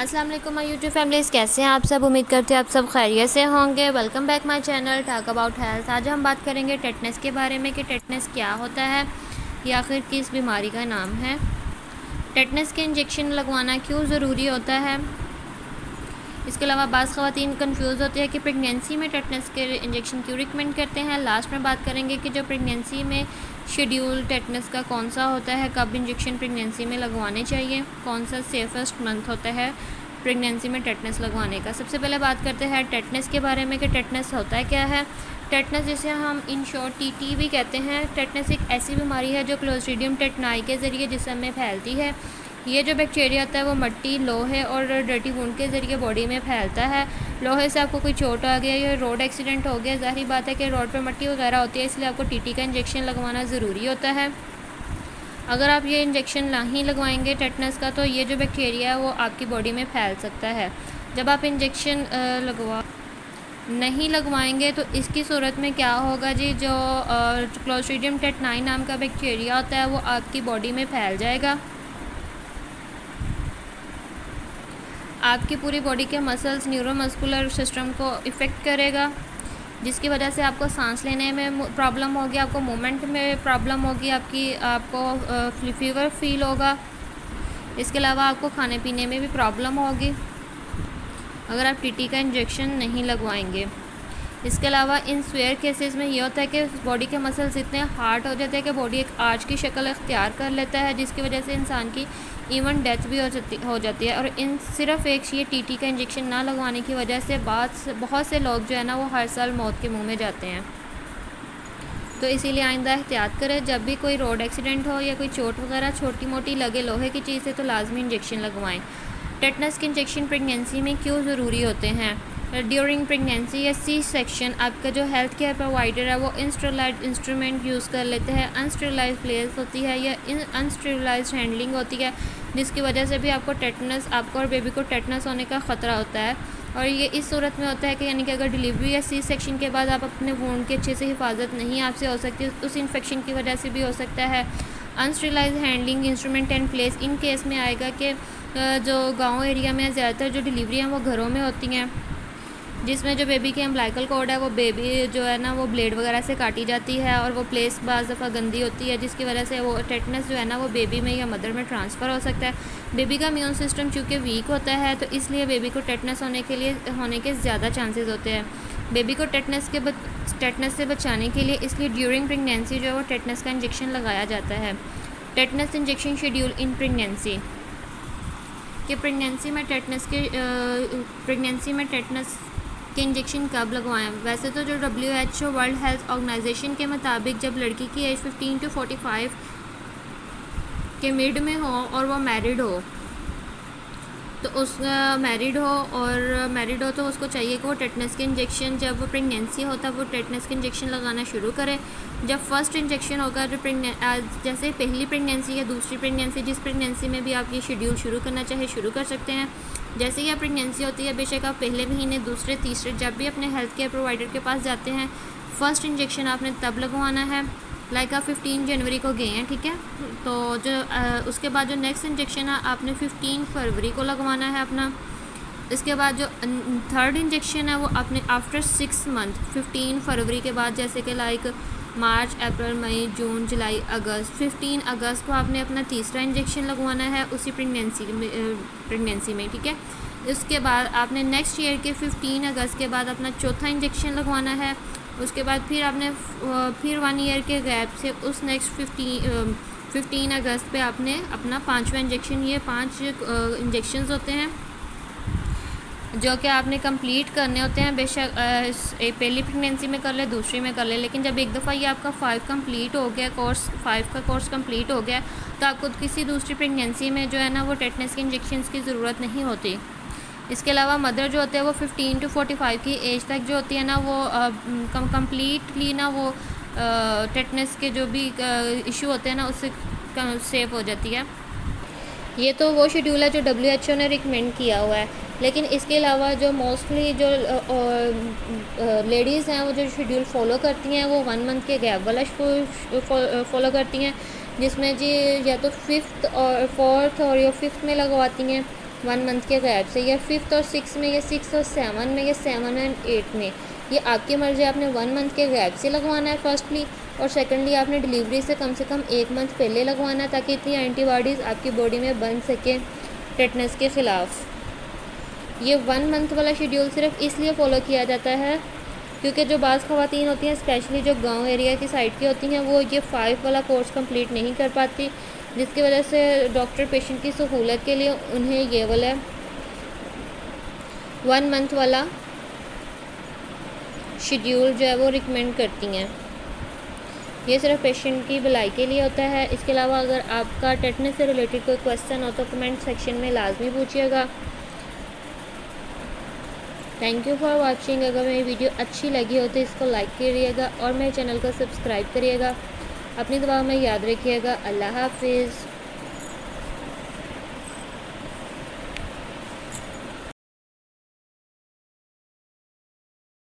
अस्सलाम वालेकुम my YouTube families, कैसे हैं आप सब। उम्मीद करते हैं आप सब खैरियत से होंगे। Welcome back my channel talk about health. आज हम बात करेंगे टेटनस के बारे में कि टेटनस क्या होता है या आखिर किस बीमारी का नाम है। टेटनस के इंजेक्शन लगवाना क्यों ज़रूरी होता है। इसके अलावा बाज़ ख़वातीन कंफ्यूज होते हैं कि प्रेगनेंसी में टेटनस के इंजेक्शन क्यों रिकमेंड करते हैं। लास्ट में बात करेंगे कि जो प्रेगनेंसी में शेड्यूल टेटनस का कौन सा होता है, कब इंजेक्शन प्रेगनेंसी में लगवाने चाहिए, कौन सा सेफेस्ट मंथ होता है प्रेगनेंसी में टेटनस लगवाने का। सबसे पहले बात करते हैं टेटनस के बारे में कि टेटनस होता है क्या है। टेटनस जिसे हम इन शॉर्ट टीटी भी कहते हैं। टेटनस एक ऐसी बीमारी है जो क्लोस्ट्रीडियम टेटनाई के ज़रिए जिस्म में फैलती है। ये जो बैक्टीरिया होता है वो मट्टी, लोहे और डर्टी वुंड के ज़रिए बॉडी में फैलता है। लोहे से आपको कोई चोट आ गया या रोड एक्सीडेंट हो गया, ज़ाहिर बात है कि रोड पर मट्टी वगैरह होती है, इसलिए आपको टीटी का इंजेक्शन लगवाना ज़रूरी होता है। अगर आप ये इंजेक्शन नहीं लगवाएंगे टेटनस का तो ये जो बैक्टीरिया है वो आपकी बॉडी में फैल सकता है। जब आप इंजेक्शन नहीं लगवाएंगे तो इसकी सूरत में क्या होगा जी, जो क्लोस्ट्रीडियम टेटनाई नाम का बैक्टीरिया होता है वो आपकी बॉडी में फैल जाएगा, आपकी पूरी बॉडी के मसल्स, न्यूरोमस्कुलर सिस्टम को इफ़ेक्ट करेगा, जिसकी वजह से आपको सांस लेने में प्रॉब्लम होगी, आपको मूवमेंट में प्रॉब्लम होगी, आपको फीवर फील होगा। इसके अलावा आपको खाने पीने में भी प्रॉब्लम होगी अगर आप टीटी का इंजेक्शन नहीं लगवाएंगे। इसके अलावा इन स्वेयर केसेस में ये होता है कि बॉडी के मसल्स इतने हार्ड हो जाते हैं कि बॉडी एक आर्च की शक्ल इख्तियार कर लेता है, जिसकी वजह से इंसान की इवन डेथ भी हो जाती है। और इन सिर्फ एक ये टीटी का इंजेक्शन ना लगवाने की वजह से बहुत से लोग जो है ना वो हर साल मौत के मुंह में जाते हैं। तो इसीलिए आइंदा एहतियात करें, जब भी कोई रोड एक्सीडेंट हो या कोई चोट वगैरह छोटी मोटी लगे लोहे की चीज़ से तो लाजमी इंजेक्शन लगवाएं। टेटनस के इंजेक्शन प्रेगनेंसी में क्यों ज़रूरी होते हैं। ड्यूरिंग प्रेगनेंसी या सी सेक्शन आपका जो हेल्थ केयर प्रोवाइडर है वो अनस्टेरिलाइज्ड इंस्ट्रूमेंट यूज़ कर लेते हैं, अनस्टेरिलाइज्ड प्लेस होती है या अनस्टेरिलाइज्ड हैंडलिंग होती है, जिसकी वजह से भी आपको और बेबी को टेटनस होने का ख़तरा होता है। और ये इस सूरत में होता है कि यानी कि अगर डिलीवरी या सी सेक्शन के बाद आप अपने वूंड की अच्छे से हिफाजत नहीं आपसे हो सकती, उस इन्फेक्शन की वजह से भी हो सकता है। Unsterilised handling instrument and place in case में आएगा कि जो गाँव एरिया में ज़्यादातर जो डिलीवरी हैं वो घरों में होती हैं, जिसमें जो बेबी की अम्बिलिकल कॉर्ड है वो बेबी जो है ना वो ब्लेड वगैरह से काटी जाती है और वो प्लेस बाज़ दफ़ा गंदी होती है, जिसकी वजह से वो टेटनस जो है ना वो बेबी में या मदर में ट्रांसफ़र हो सकता है। बेबी का इम्यून सिस्टम चूँकि वीक होता है तो इसलिए बेबी को टेटनस होने के ज़्यादा चांसेस होते हैं। बेबी को टेटनस से बचाने के लिए इसलिए ड्यूरिंग प्रेगनेंसी जो है वो टेटनस का इंजेक्शन लगाया जाता है। Tetanus injection schedule in pregnancy कि प्रेगनेंसी में टेटनस के इंजेक्शन कब लगवाएं। वैसे तो जो WHO वर्ल्ड हेल्थ ऑर्गेनाइजेशन के मुताबिक जब लड़की की एज 15 to 45 के मिड में हो और वो मैरिड हो तो मैरिड हो तो उसको चाहिए कि वो टेटनस के इंजेक्शन, जब वो प्रेगनेंसी होता है वो टेटनस के इंजेक्शन लगाना शुरू करे। जब फर्स्ट इंजेक्शन होगा जो जैसे पहली प्रेगनेंसी या दूसरी प्रेगनेंसी, जिस प्रेगनेंसी में भी आप ये शेड्यूल शुरू करना चाहे शुरू कर सकते हैं। जैसे ही आप प्रेगनेंसी होती है बेशक आप पहले महीने, दूसरे, तीसरे जब भी अपने हेल्थ केयर प्रोवाइडर के पास जाते हैं फ़र्स्ट इंजेक्शन आपने तब लगवाना है। लाइक आप 15 जनवरी को गए हैं, ठीक है, तो जो उसके बाद जो नेक्स्ट इंजेक्शन है आपने 15 फरवरी को लगवाना है अपना। इसके बाद जो थर्ड इंजेक्शन है वो आपने आफ्टर 6 मंथ 15 फरवरी के बाद, जैसे कि लाइक मार्च, अप्रैल, मई, जून, जुलाई, अगस्त, 15 अगस्त को आपने अपना तीसरा इंजेक्शन लगवाना है उसी प्रेगनेंसी में, ठीक है। उसके बाद आपने नेक्स्ट ईयर के 15 अगस्त के बाद अपना चौथा इंजेक्शन लगवाना है। उसके बाद फिर आपने फिर 1 ईयर के गैप से उस नेक्स्ट 15 अगस्त पे आपने अपना 5वां इंजेक्शन, ये 5 इंजेक्शंस होते हैं जो कि आपने कंप्लीट करने होते हैं। बेशक पहली प्रेगनेंसी में कर ले, दूसरी में कर ले, लेकिन जब एक दफ़ा ये आपका 5 कंप्लीट हो गया, 5 का कोर्स कंप्लीट हो गया तो आपको किसी दूसरी प्रेगनेंसी में जो है ना वो टेटनस के इंजेक्शंस की ज़रूरत नहीं होती। इसके अलावा मदर जो होते हैं वो 15 to 45 की एज तक जो होती है ना वो कम्प्लीटली ना वो टेटनस के जो भी इशू होते हैं ना उससे सेफ हो जाती है। ये तो वो शेड्यूल है जो WHO ने रिकमेंड किया हुआ है, लेकिन इसके अलावा जो मोस्टली जो लेडीज़ हैं वो जो शेड्यूल फॉलो करती हैं वो 1 मंथ के गैप वाला फॉलो करती हैं, जिसमें जी या तो 5th और 4th और या 5th में लगवाती हैं 1 मंथ के गैप से, या 5th और 6 में, या 6 और 7 में, या 7 एंड 8 में। ये आपकी मर्ज़ी, आपने 1 मंथ के गैप से लगवाना है फर्स्टली, और सेकेंडली आपने डिलीवरी से कम 1 मंथ पहले लगवाना है, ताकि इतनी एंटीबॉडीज़ आपकी बॉडी में बन सके टेटनस के ख़िलाफ़। ये 1 मंथ वाला शेड्यूल सिर्फ इसलिए फॉलो किया जाता है क्योंकि जो बाज़ ख़वातीन होती हैं, स्पेशली जो गांव एरिया की साइड की होती हैं, वो ये 5 वाला कोर्स कंप्लीट नहीं कर पाती, जिसकी वजह से डॉक्टर पेशेंट की सहूलत के लिए उन्हें ये वाला 1 मंथ वाला शेड्यूल जो है वो रिकमेंड करती हैं। ये सिर्फ पेशेंट की भलाई के लिए होता है। इसके अलावा अगर आपका टेटनस से रिलेटेड कोई क्वेश्चन हो तो कमेंट सेक्शन में लाजमी पूछिएगा। Thank you for watching. अगर मेरी वीडियो अच्छी लगी हो तो इसको लाइक करिएगा और मेरे चैनल को सब्सक्राइब करिएगा। अपनी दुआ में याद रखिएगा। अल्लाह हाफिज़।